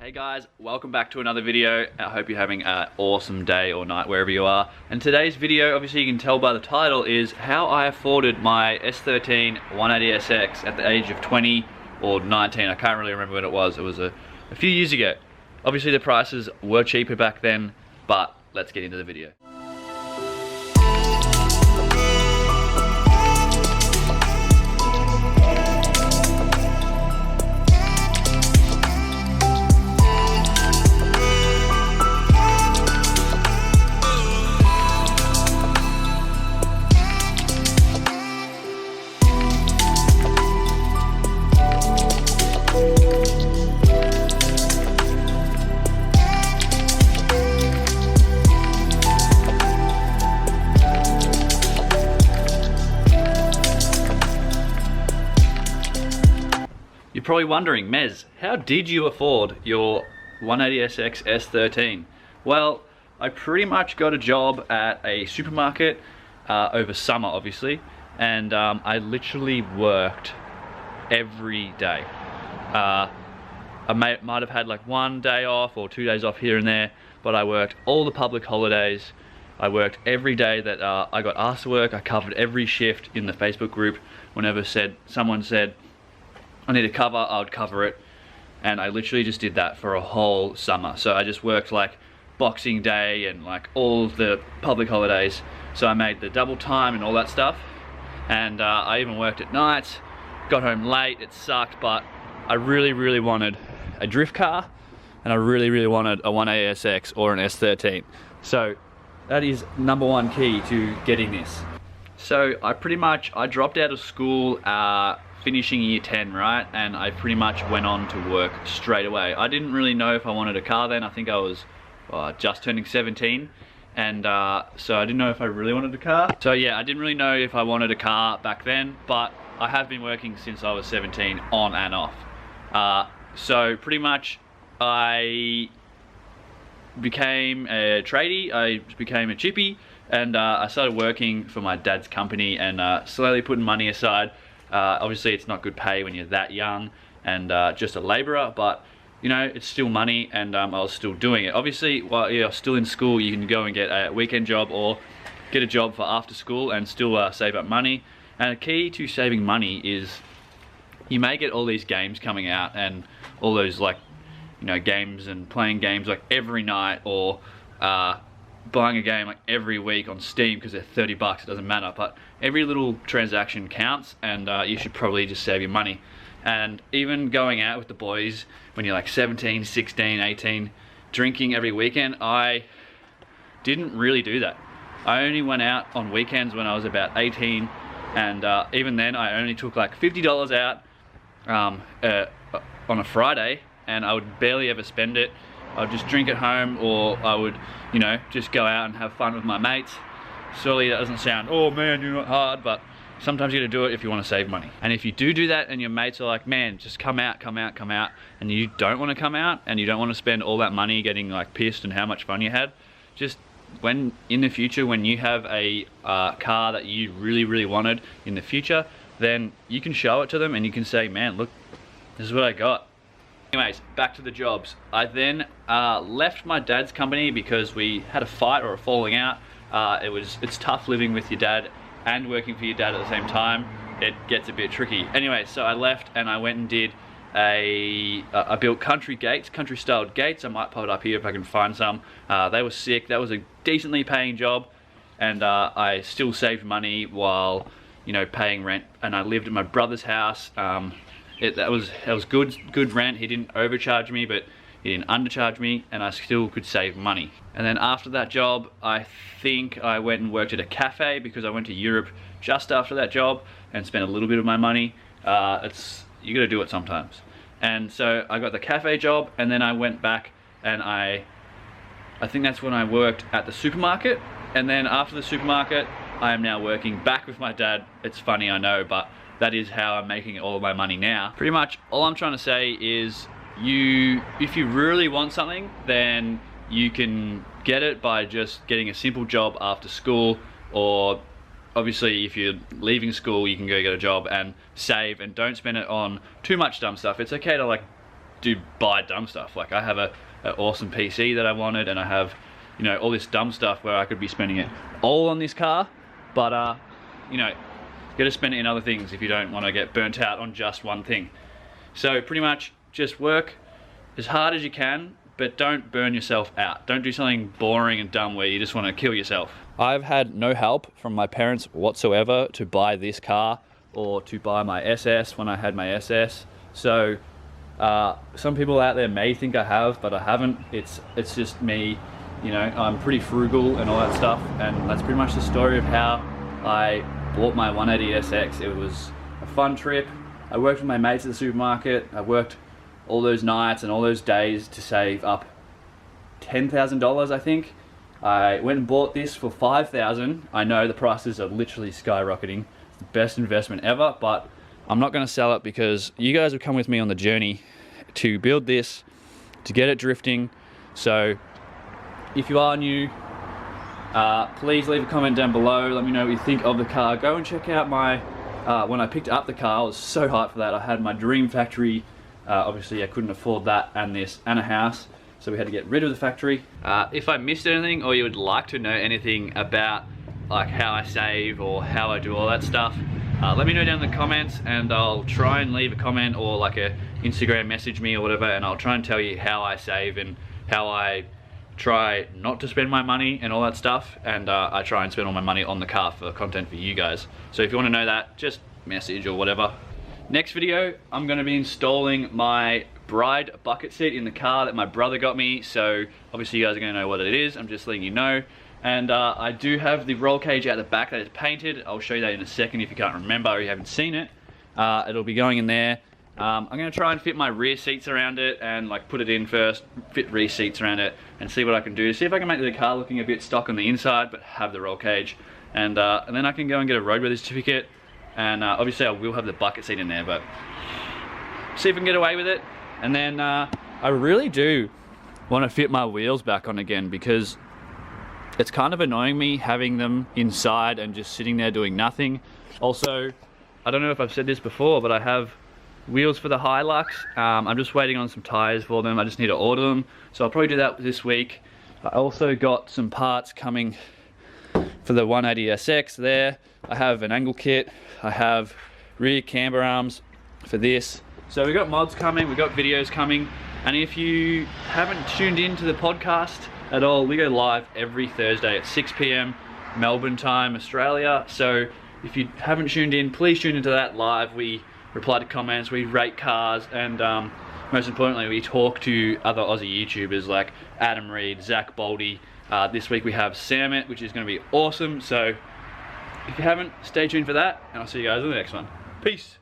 Hey guys, welcome back to another video. I hope you're having an awesome day or night wherever you are. And today's video, obviously you can tell by the title, is how I afforded my S13 180SX at the age of 20 or 19. I can't really remember when it was. It was a few years ago. Obviously the prices were cheaper back then, but let's get into the video. You're probably wondering, Mez, how did you afford your 180SX S13? Well, I pretty much got a job at a supermarket over summer, obviously, and I literally worked every day. I might have had like 1 day off or 2 days off here and there, but I worked all the public holidays. I worked every day that I got asked to work. I covered every shift in the Facebook group. Whenever someone said, I need a cover, I would cover it. And I literally just did that for a whole summer. So I just worked like Boxing Day and like all the public holidays. So I made the double time and all that stuff. And I even worked at night, got home late, it sucked, but I really wanted a drift car and I really wanted a 180SX or an S13. So that is number one key to getting this. So I dropped out of school finishing year 10, right? And I pretty much went on to work straight away. I didn't really know if I wanted a car then. I think I was just turning 17. And so I didn't know if I really wanted a car. So yeah, I didn't really know if I wanted a car back then, but I have been working since I was 17 on and off. So pretty much I became a tradie, I became a chippy, and I started working for my dad's company and slowly putting money aside. Obviously it's not good pay when you're that young and just a labourer, but you know, it's still money, and I was still doing it. Obviously while you're still in school, you can go and get a weekend job or get a job for after school and still save up money. And a key to saving money is you may get all these games coming out and all those, like, you know, games and playing games like every night, or buying a game like every week on Steam because they're 30 bucks, it doesn't matter, but every little transaction counts, and you should probably just save your money. And even going out with the boys when you're like 17, 16, 18, drinking every weekend, I didn't really do that. I only went out on weekends when I was about 18, and even then I only took like $50 out on a Friday, and I would barely ever spend it. I'd just drink at home, or I would, you know, just go out and have fun with my mates. Surely that doesn't sound, oh man, you're not hard, but sometimes you gotta do it if you want to save money. And if you do that and your mates are like, man, just come out, and you don't want to come out and you don't want to spend all that money getting like pissed and how much fun you had, just when in the future, when you have a car that you really wanted in the future, then you can show it to them and you can say, man, look, this is what I got. Anyways, back to the jobs. I then left my dad's company because we had a fight or a falling out. It's tough living with your dad and working for your dad at the same time. It gets a bit tricky. Anyway, so I left and I went and did I built country styled gates. I might pop it up here if I can find some. They were sick. That was a decently paying job, and I still saved money while, you know, paying rent. And I lived at my brother's house. That was good rent. He didn't overcharge me, but he didn't undercharge me, and I still could save money. And then after that job, I think I went and worked at a cafe because I went to Europe just after that job and spent a little bit of my money. You gotta do it sometimes. And so I got the cafe job, and then I went back and I think that's when I worked at the supermarket. And then after the supermarket, I am now working back with my dad. It's funny, I know, but that is how I'm making all of my money now. Pretty much all I'm trying to say is if you really want something, then you can get it by just getting a simple job after school, or obviously if you're leaving school you can go get a job and save, and don't spend it on too much dumb stuff. It's okay to like do buy dumb stuff. Like I have an awesome PC that I wanted, and I have, you know, all this dumb stuff where I could be spending it all on this car, but you know, you gotta spend it in other things if you don't want to get burnt out on just one thing. So pretty much just work as hard as you can, but don't burn yourself out. Don't do something boring and dumb where you just want to kill yourself. I've had no help from my parents whatsoever to buy this car or to buy my SS when I had my SS. So some people out there may think I have, but I haven't. It's just me, you know, I'm pretty frugal and all that stuff, and that's pretty much the story of how I bought my 180SX. It was a fun trip. I worked with my mates at the supermarket. I worked all those nights and all those days to save up $10,000, I think. I went and bought this for $5,000. I know the prices are literally skyrocketing. It's the best investment ever, but I'm not gonna sell it because you guys have come with me on the journey to build this, to get it drifting. So if you are new, please leave a comment down below. Let me know what you think of the car. Go and check out my, when I picked up the car, I was so hyped for that. I had my dream factory. Obviously I couldn't afford that and this and a house, so we had to get rid of the factory. If I missed anything, or you would like to know anything about like how I save or how I do all that stuff, let me know down in the comments, and I'll try and leave a comment or like a Instagram message me or whatever, and I'll try and tell you how I save and how I try not to spend my money and all that stuff, and I try and spend all my money on the car for content for you guys. So if you want to know that, just message or whatever. Next video, I'm going to be installing my bride bucket seat in the car that my brother got me, so obviously you guys are going to know what it is. I'm just letting you know. And I do have the roll cage out the back that is painted. I'll show you that in a second if you can't remember or you haven't seen it. It'll be going in there. I'm going to try and fit my rear seats around it and like put it in first, fit rear seats around it, and see what I can do. See if I can make the car looking a bit stock on the inside, but have the roll cage. And then I can go and get a roadworthy certificate. And obviously I will have the bucket seat in there, but see if I can get away with it. And then I really do want to fit my wheels back on again, because it's kind of annoying me having them inside and just sitting there doing nothing. Also, I don't know if I've said this before, but I have wheels for the Hilux. I'm just waiting on some tires for them. I just need to order them, so I'll probably do that this week. I also got some parts coming for the 180SX there. I have an angle kit. I have rear camber arms for this. So we've got mods coming, we've got videos coming, and if you haven't tuned into the podcast at all, we go live every Thursday at 6 p.m. Melbourne time, Australia. So if you haven't tuned in, please tune into that live. We reply to comments, we rate cars, and most importantly, we talk to other Aussie YouTubers like Adam Reed, Zach Baldy. This week we have Samet, which is going to be awesome. So if you haven't, stay tuned for that, and I'll see you guys in the next one. Peace.